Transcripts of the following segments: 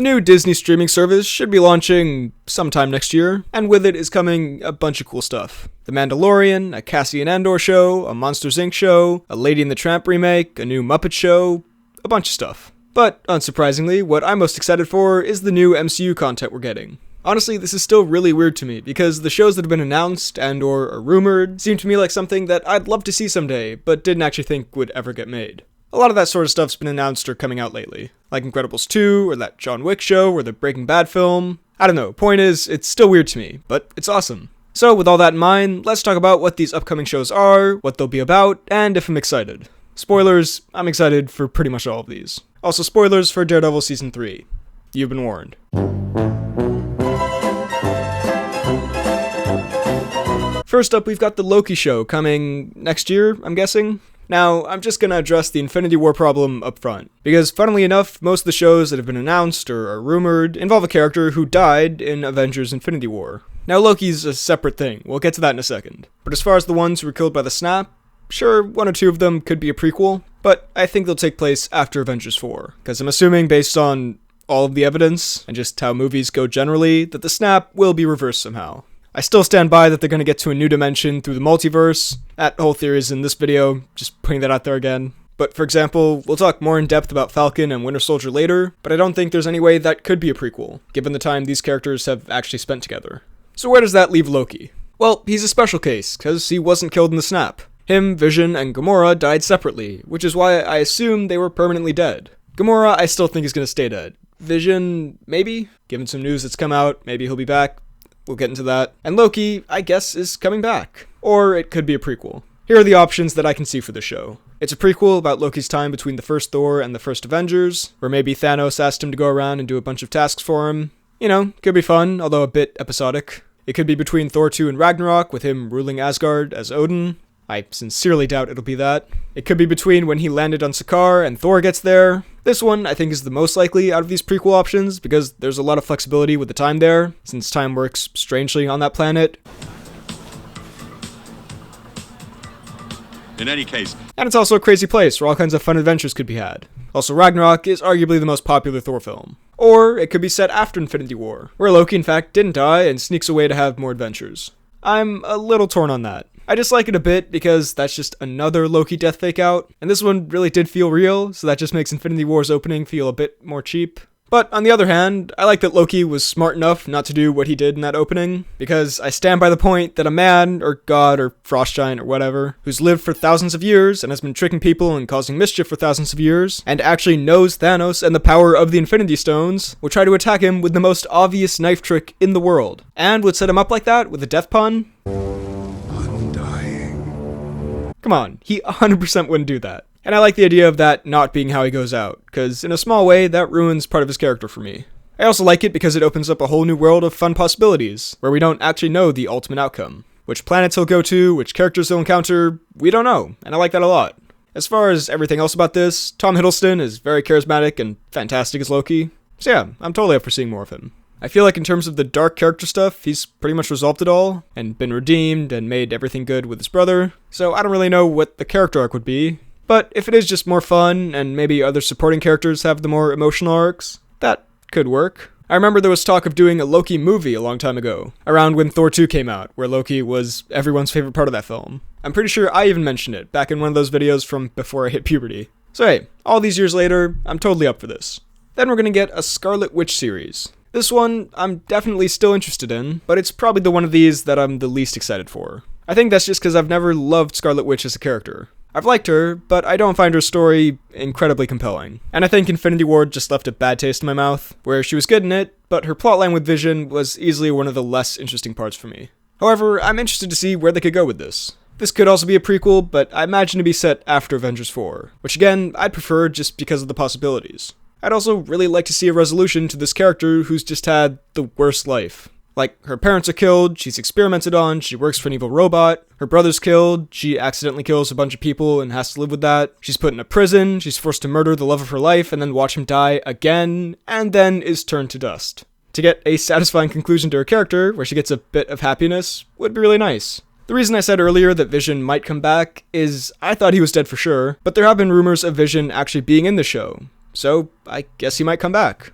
The new Disney streaming service should be launching sometime next year, and with it is coming a bunch of cool stuff. The Mandalorian, a Cassian Andor show, a Monsters Inc. show, a Lady and the Tramp remake, a new Muppet show, a bunch of stuff. But, unsurprisingly, what I'm most excited for is the new MCU content we're getting. Honestly, this is still really weird to me, because the shows that have been announced and/or are rumored seem to me like something that I'd love to see someday, but didn't actually think would ever get made. A lot of that sort of stuff's been announced or coming out lately, like Incredibles 2, or that John Wick show, or the Breaking Bad film. I don't know, point is, it's still weird to me, but it's awesome. So with all that in mind, let's talk about what these upcoming shows are, what they'll be about, and if I'm excited. Spoilers, I'm excited for pretty much all of these. Also spoilers for Daredevil Season 3. You've been warned. First up, we've got the Loki show coming next year, I'm guessing. Now, I'm just gonna address the Infinity War problem up front, because funnily enough, most of the shows that have been announced or are rumored involve a character who died in Avengers Infinity War. Now, Loki's a separate thing, we'll get to that in a second. But as far as the ones who were killed by the snap, sure, one or two of them could be a prequel, but I think they'll take place after Avengers 4, because I'm assuming based on all of the evidence, and just how movies go generally, that the snap will be reversed somehow. I still stand by that they're going to get to a new dimension through the multiverse. That whole theory is in this video, just putting that out there again. But for example, we'll talk more in depth about Falcon and Winter Soldier later, but I don't think there's any way that could be a prequel, given the time these characters have actually spent together. So where does that leave Loki? Well, he's a special case, because he wasn't killed in the snap. Him, Vision, and Gamora died separately, which is why I assume they were permanently dead. Gamora, I still think is going to stay dead. Vision, maybe? Given some news that's come out, maybe he'll be back. We'll get into that. And Loki, I guess, is coming back. Or it could be a prequel. Here are the options that I can see for the show. It's a prequel about Loki's time between the first Thor and the first Avengers, where maybe Thanos asked him to go around and do a bunch of tasks for him. You know, could be fun, although a bit episodic. It could be between Thor 2 and Ragnarok, with him ruling Asgard as Odin. I sincerely doubt it'll be that. It could be between when he landed on Sakaar and Thor gets there. This one, I think, is the most likely out of these prequel options, because there's a lot of flexibility with the time there, since time works strangely on that planet. In any case. And it's also a crazy place where all kinds of fun adventures could be had. Also, Ragnarok is arguably the most popular Thor film. Or it could be set after Infinity War, where Loki in fact didn't die and sneaks away to have more adventures. I'm a little torn on that. I dislike it a bit because that's just another Loki death fake out, and this one really did feel real, so that just makes Infinity War's opening feel a bit more cheap. But on the other hand, I like that Loki was smart enough not to do what he did in that opening, because I stand by the point that a man, or god, or frost giant, or whatever, who's lived for thousands of years and has been tricking people and causing mischief for thousands of years, and actually knows Thanos and the power of the Infinity Stones, would try to attack him with the most obvious knife trick in the world, and would set him up like that with a death pun. Come on, he 100% wouldn't do that. And I like the idea of that not being how he goes out, because in a small way, that ruins part of his character for me. I also like it because it opens up a whole new world of fun possibilities, where we don't actually know the ultimate outcome. Which planets he'll go to, which characters he'll encounter, we don't know, and I like that a lot. As far as everything else about this, Tom Hiddleston is very charismatic and fantastic as Loki. So yeah, I'm totally up for seeing more of him. I feel like in terms of the dark character stuff, he's pretty much resolved it all, and been redeemed, and made everything good with his brother, so I don't really know what the character arc would be, but if it is just more fun, and maybe other supporting characters have the more emotional arcs, that could work. I remember there was talk of doing a Loki movie a long time ago, around when Thor 2 came out, where Loki was everyone's favorite part of that film. I'm pretty sure I even mentioned it, back in one of those videos from before I hit puberty. So hey, all these years later, I'm totally up for this. Then we're gonna get a Scarlet Witch series. This one, I'm definitely still interested in, but it's probably the one of these that I'm the least excited for. I think that's just because I've never loved Scarlet Witch as a character. I've liked her, but I don't find her story incredibly compelling. And I think Infinity War just left a bad taste in my mouth, where she was good in it, but her plotline with Vision was easily one of the less interesting parts for me. However, I'm interested to see where they could go with this. This could also be a prequel, but I imagine to be set after Avengers 4, which again, I'd prefer just because of the possibilities. I'd also really like to see a resolution to this character who's just had the worst life. Like, her parents are killed, she's experimented on, she works for an evil robot, her brother's killed, she accidentally kills a bunch of people and has to live with that, she's put in a prison, she's forced to murder the love of her life and then watch him die again, and then is turned to dust. To get a satisfying conclusion to her character, where she gets a bit of happiness, would be really nice. The reason I said earlier that Vision might come back is I thought he was dead for sure, but there have been rumors of Vision actually being in the show. so I guess he might come back.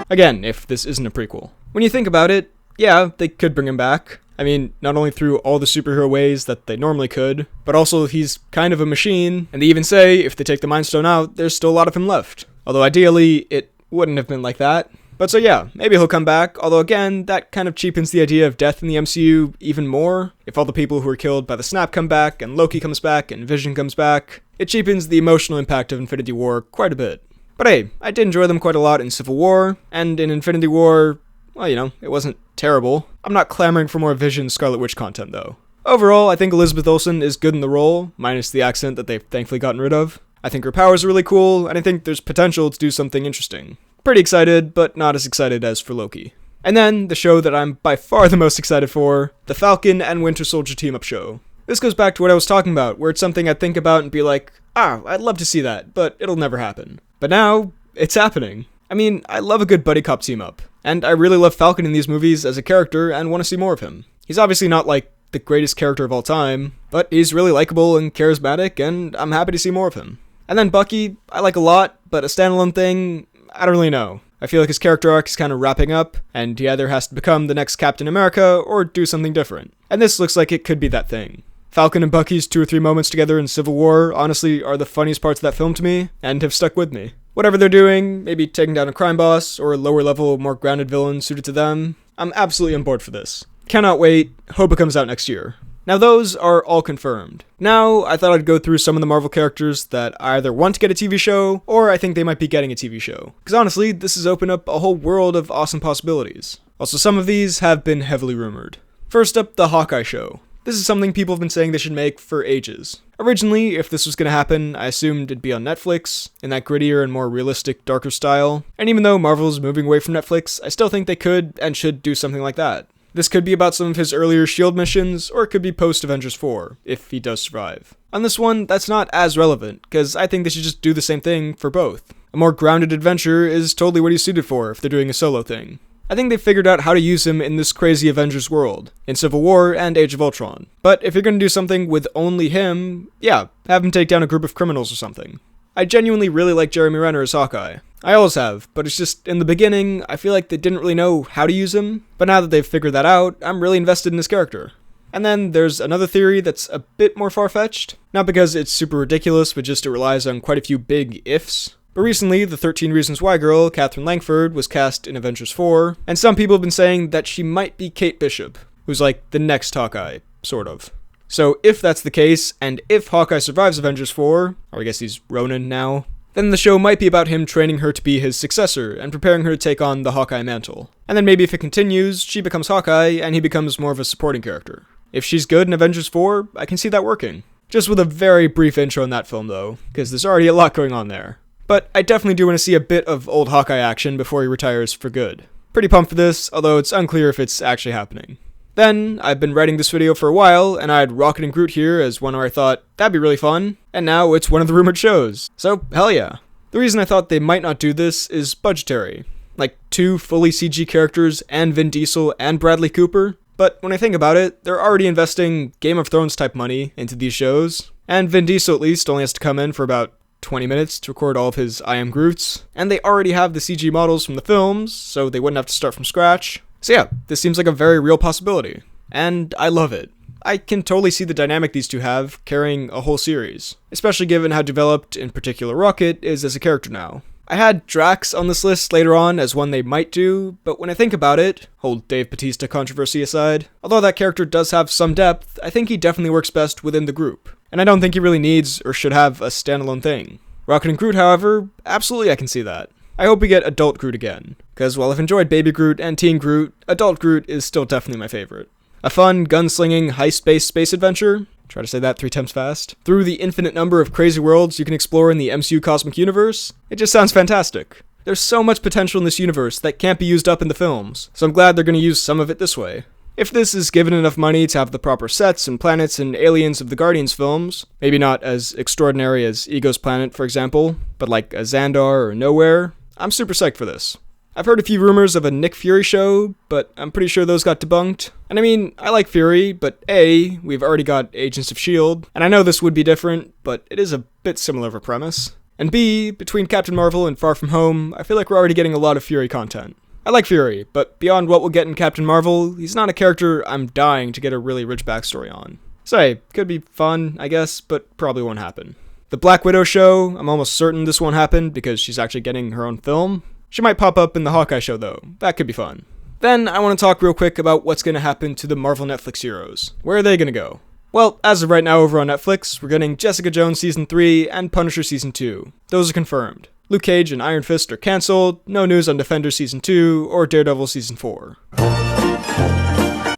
Again, if this isn't a prequel. When you think about it, yeah, they could bring him back. I mean, not only through all the superhero ways that they normally could, but also he's kind of a machine, and they even say if they take the Mind Stone out, there's still a lot of him left. Although ideally, it wouldn't have been like that. But so yeah, maybe he'll come back, although again, that kind of cheapens the idea of death in the MCU even more. If all the people who were killed by the snap come back, and Loki comes back, and Vision comes back, it cheapens the emotional impact of Infinity War quite a bit. But hey, I did enjoy them quite a lot in Civil War, and in Infinity War, well, it wasn't terrible. I'm not clamoring for more Vision Scarlet Witch content though. Overall, I think Elizabeth Olsen is good in the role, minus the accent that they've thankfully gotten rid of. I think her powers are really cool, and I think there's potential to do something interesting. Pretty excited, but not as excited as for Loki. And then, the show that I'm by far the most excited for, the Falcon and Winter Soldier team-up show. This goes back to what I was talking about, where it's something I'd think about and be like, I'd love to see that, but it'll never happen. But now, it's happening. I mean, I love a good buddy cop team-up, and I really love Falcon in these movies as a character and want to see more of him. He's obviously not like the greatest character of all time, but he's really likable and charismatic, and I'm happy to see more of him. And then Bucky, I like a lot, but a standalone thing, I don't really know. I feel like his character arc is kind of wrapping up, and he either has to become the next Captain America or do something different. And this looks like it could be that thing. Falcon and Bucky's 2 or 3 moments together in Civil War honestly are the funniest parts of that film to me, and have stuck with me. Whatever they're doing, maybe taking down a crime boss, or a lower level, more grounded villain suited to them, I'm absolutely on board for this. Cannot wait, hope it comes out next year. Now those are all confirmed. Now, I thought I'd go through some of the Marvel characters that I either want to get a TV show, or I think they might be getting a TV show. Because honestly, this has opened up a whole world of awesome possibilities. Also, some of these have been heavily rumored. First up, the Hawkeye show. This is something people have been saying they should make for ages. Originally, if this was going to happen, I assumed it'd be on Netflix, in that grittier and more realistic, darker style. And even though Marvel's moving away from Netflix, I still think they could and should do something like that. This could be about some of his earlier S.H.I.E.L.D. missions, or it could be post-Avengers 4, if he does survive. On this one, that's not as relevant, because I think they should just do the same thing for both. A more grounded adventure is totally what he's suited for if they're doing a solo thing. I think they figured out how to use him in this crazy Avengers world, in Civil War and Age of Ultron. But if you're gonna do something with only him, yeah, have him take down a group of criminals or something. I genuinely really like Jeremy Renner as Hawkeye. I always have, but it's just, in the beginning, I feel like they didn't really know how to use him, but now that they've figured that out, I'm really invested in his character. And then there's another theory that's a bit more far-fetched, not because it's super ridiculous, but just it relies on quite a few big ifs. But recently, the 13 Reasons Why girl, Catherine Langford, was cast in Avengers 4, and some people have been saying that she might be Kate Bishop, who's like the next Hawkeye, sort of. So if that's the case, and if Hawkeye survives Avengers 4, or I guess he's Ronin now, then the show might be about him training her to be his successor, and preparing her to take on the Hawkeye mantle. And then maybe if it continues, she becomes Hawkeye, and he becomes more of a supporting character. If she's good in Avengers 4, I can see that working. Just with a very brief intro in that film though, because there's already a lot going on there. But I definitely do want to see a bit of old Hawkeye action before he retires for good. Pretty pumped for this, although it's unclear if it's actually happening. Then, I've been writing this video for a while, and I had Rocket and Groot here as one where I thought, that'd be really fun, and now it's one of the rumored shows. So, hell yeah. The reason I thought they might not do this is budgetary. Like, 2 fully CG characters, and Vin Diesel, and Bradley Cooper. But when I think about it, they're already investing Game of Thrones type money into these shows, and Vin Diesel at least only has to come in for about 20 minutes to record all of his I Am Groots, and they already have the CG models from the films, so they wouldn't have to start from scratch. So yeah, this seems like a very real possibility, and I love it. I can totally see the dynamic these two have, carrying a whole series, especially given how developed, in particular, Rocket is as a character now. I had Drax on this list later on as one they might do, but when I think about it, hold Dave Bautista controversy aside, although that character does have some depth, I think he definitely works best within the group, and I don't think he really needs or should have a standalone thing. Rocket and Groot, however, absolutely I can see that. I hope we get Adult Groot again, because while I've enjoyed Baby Groot and Teen Groot, Adult Groot is still definitely my favorite. A fun, gunslinging, heist-based space adventure, try to say that 3 times fast, through the infinite number of crazy worlds you can explore in the MCU cosmic universe, it just sounds fantastic. There's so much potential in this universe that can't be used up in the films, so I'm glad they're going to use some of it this way. If this is given enough money to have the proper sets and planets and aliens of the Guardians films, maybe not as extraordinary as Ego's planet, for example, but like a Xandar or Nowhere, I'm super psyched for this. I've heard a few rumors of a Nick Fury show, but I'm pretty sure those got debunked. And I mean, I like Fury, but A, we've already got Agents of S.H.I.E.L.D., and I know this would be different, but it is a bit similar of a premise. And B, between Captain Marvel and Far From Home, I feel like we're already getting a lot of Fury content. I like Fury, but beyond what we'll get in Captain Marvel, he's not a character I'm dying to get a really rich backstory on. So hey, could be fun, I guess, but probably won't happen. The Black Widow show, I'm almost certain this won't happen because she's actually getting her own film. She might pop up in the Hawkeye show though, that could be fun. Then I want to talk real quick about what's going to happen to the Marvel Netflix heroes. Where are they going to go? Well, as of right now over on Netflix, we're getting Jessica Jones Season 3 and Punisher Season 2. Those are confirmed. Luke Cage and Iron Fist are cancelled, no news on Defender Season 2 or Daredevil Season 4.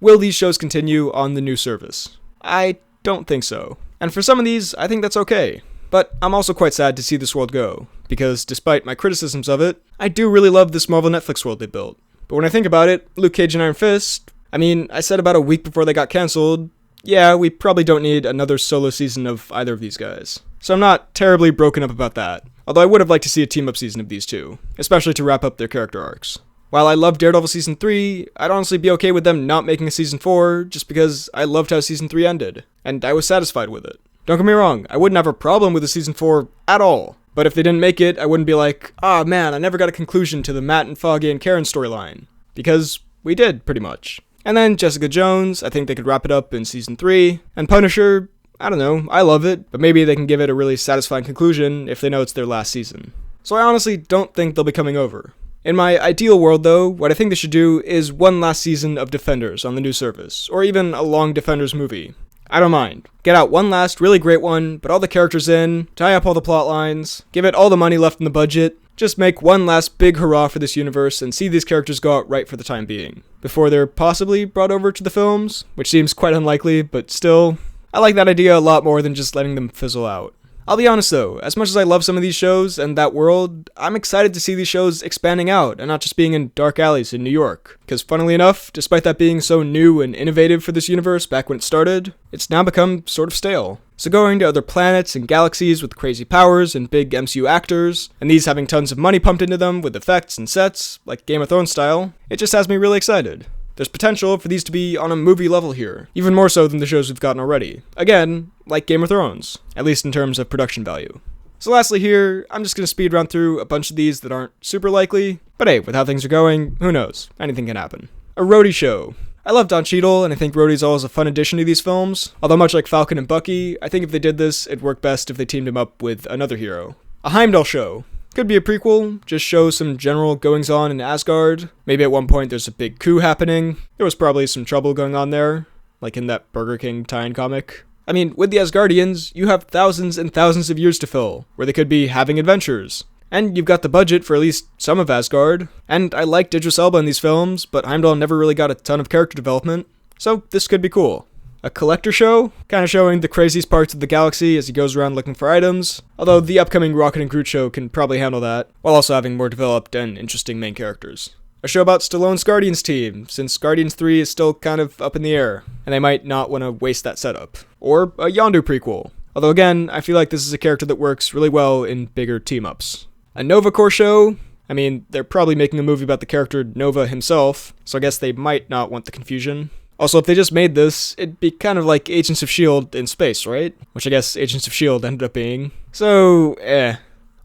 Will these shows continue on the new service? I don't think so. And for some of these, I think that's okay. But I'm also quite sad to see this world go, because despite my criticisms of it, I do really love this Marvel Netflix world they built. But when I think about it, Luke Cage and Iron Fist, I mean, I said about a week before they got cancelled, yeah, we probably don't need another solo season of either of these guys. So I'm not terribly broken up about that, although I would have liked to see a team-up season of these two, especially to wrap up their character arcs. While I love Daredevil Season 3, I'd honestly be okay with them not making a Season 4, just because I loved how Season 3 ended, and I was satisfied with it. Don't get me wrong, I wouldn't have a problem with a Season 4 at all, but if they didn't make it, I wouldn't be like, ah man, I never got a conclusion to the Matt and Foggy and Karen storyline. Because we did, pretty much. And then Jessica Jones, I think they could wrap it up in Season 3, and Punisher, I don't know, I love it, but maybe they can give it a really satisfying conclusion if they know it's their last season. So I honestly don't think they'll be coming over. In my ideal world though, what I think they should do is one last season of Defenders on the new service, or even a long Defenders movie. I don't mind. Get out one last really great one, put all the characters in, tie up all the plot lines, give it all the money left in the budget, just make one last big hurrah for this universe and see these characters go out right for the time being, before they're possibly brought over to the films, which seems quite unlikely, but still, I like that idea a lot more than just letting them fizzle out. I'll be honest though, as much as I love some of these shows and that world, I'm excited to see these shows expanding out and not just being in dark alleys in New York. Because funnily enough, despite that being so new and innovative for this universe back when it started, it's now become sort of stale. So going to other planets and galaxies with crazy powers and big MCU actors, and these having tons of money pumped into them with effects and sets, like Game of Thrones style, it just has me really excited. There's potential for these to be on a movie level here, even more so than the shows we've gotten already. Again, like Game of Thrones, at least in terms of production value. So lastly here, I'm just going to speed run through a bunch of these that aren't super likely, but hey, with how things are going, who knows, anything can happen. A Rhodey show. I love Don Cheadle, and I think Rhodey's always a fun addition to these films, although much like Falcon and Bucky, I think if they did this, it'd work best if they teamed him up with another hero. A Heimdall show. Could be a prequel, just show some general goings-on in Asgard. Maybe at one point there's a big coup happening. There was probably some trouble going on there, like in that Burger King tie-in comic. I mean, with the Asgardians, you have thousands and thousands of years to fill, where they could be having adventures. And you've got the budget for at least some of Asgard. And I liked Idris Elba in these films, but Heimdall never really got a ton of character development. So this could be cool. A collector show, kind of showing the craziest parts of the galaxy as he goes around looking for items, although the upcoming Rocket and Groot show can probably handle that, while also having more developed and interesting main characters. A show about Stallone's Guardians team, since Guardians 3 is still kind of up in the air, and they might not want to waste that setup. Or a Yondu prequel, although again, I feel like this is a character that works really well in bigger team-ups. A Nova Corps show, I mean, they're probably making a movie about the character Nova himself, so I guess they might not want the confusion. Also, if they just made this, it'd be kind of like Agents of S.H.I.E.L.D. in space, right? Which I guess Agents of S.H.I.E.L.D. ended up being. So,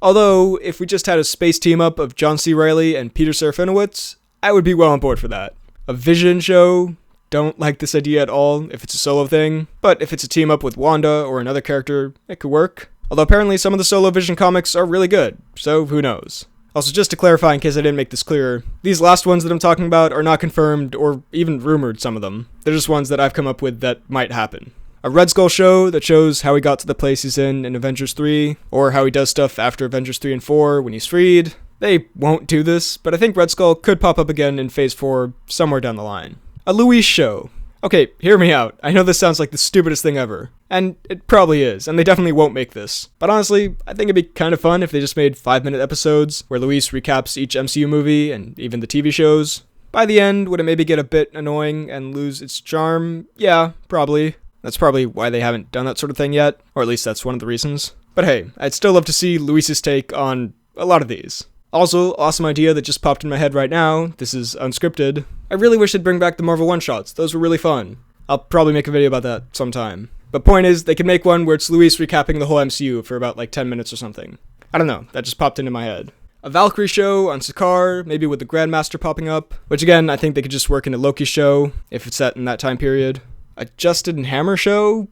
Although, if we just had a space team-up of John C. Reilly and Peter Serafinowicz, I would be well on board for that. A Vision show, don't like this idea at all if it's a solo thing, but if it's a team-up with Wanda or another character, it could work. Although apparently some of the solo Vision comics are really good, so who knows. Also, just to clarify in case I didn't make this clear, these last ones that I'm talking about are not confirmed or even rumored, some of them. They're just ones that I've come up with that might happen. A Red Skull show that shows how he got to the place he's in Avengers 3, or how he does stuff after Avengers 3 and 4 when he's freed. They won't do this, but I think Red Skull could pop up again in Phase 4 somewhere down the line. A Luis show. Okay, hear me out. I know this sounds like the stupidest thing ever. And it probably is, and they definitely won't make this. But honestly, I think it'd be kind of fun if they just made 5-minute episodes where Luis recaps each MCU movie and even the TV shows. By the end, would it maybe get a bit annoying and lose its charm? Yeah, probably. That's probably why they haven't done that sort of thing yet, or at least that's one of the reasons. But hey, I'd still love to see Luis's take on a lot of these. Also, awesome idea that just popped in my head right now. This is unscripted. I really wish they'd bring back the Marvel one-shots. Those were really fun. I'll probably make a video about that sometime. But point is, they could make one where it's Luis recapping the whole MCU for about like 10 minutes or something. I don't know, that just popped into my head. A Valkyrie show on Sakaar, maybe with the Grandmaster popping up, which again, I think they could just work in a Loki show, if it's set in that time period. A Justin Hammer show?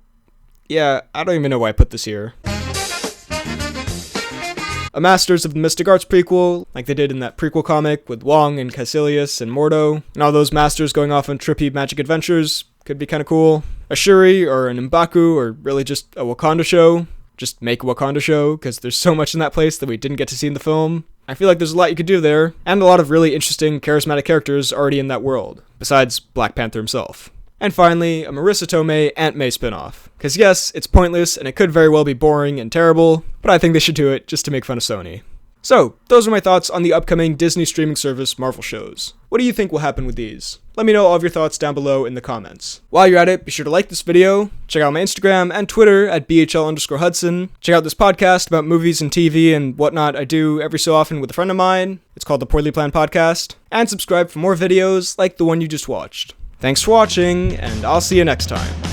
Yeah, I don't even know why I put this here. A Masters of the Mystic Arts prequel, like they did in that prequel comic with Wong and Caecilius and Mordo, and all those masters going off on trippy magic adventures, could be kinda cool. A Shuri or an M'Baku or really just a Wakanda show. Just make a Wakanda show, because there's so much in that place that we didn't get to see in the film. I feel like there's a lot you could do there, and a lot of really interesting, charismatic characters already in that world, besides Black Panther himself. And finally, a Marissa Tomei Aunt May spinoff. Because yes, it's pointless, and it could very well be boring and terrible, but I think they should do it just to make fun of Sony. So, those are my thoughts on the upcoming Disney streaming service Marvel shows. What do you think will happen with these? Let me know all of your thoughts down below in the comments. While you're at it, be sure to like this video, check out my Instagram and Twitter at BHL_Hudson, check out this podcast about movies and TV and whatnot I do every so often with a friend of mine. It's called the Poorly Planned Podcast, and subscribe for more videos like the one you just watched. Thanks for watching, and I'll see you next time.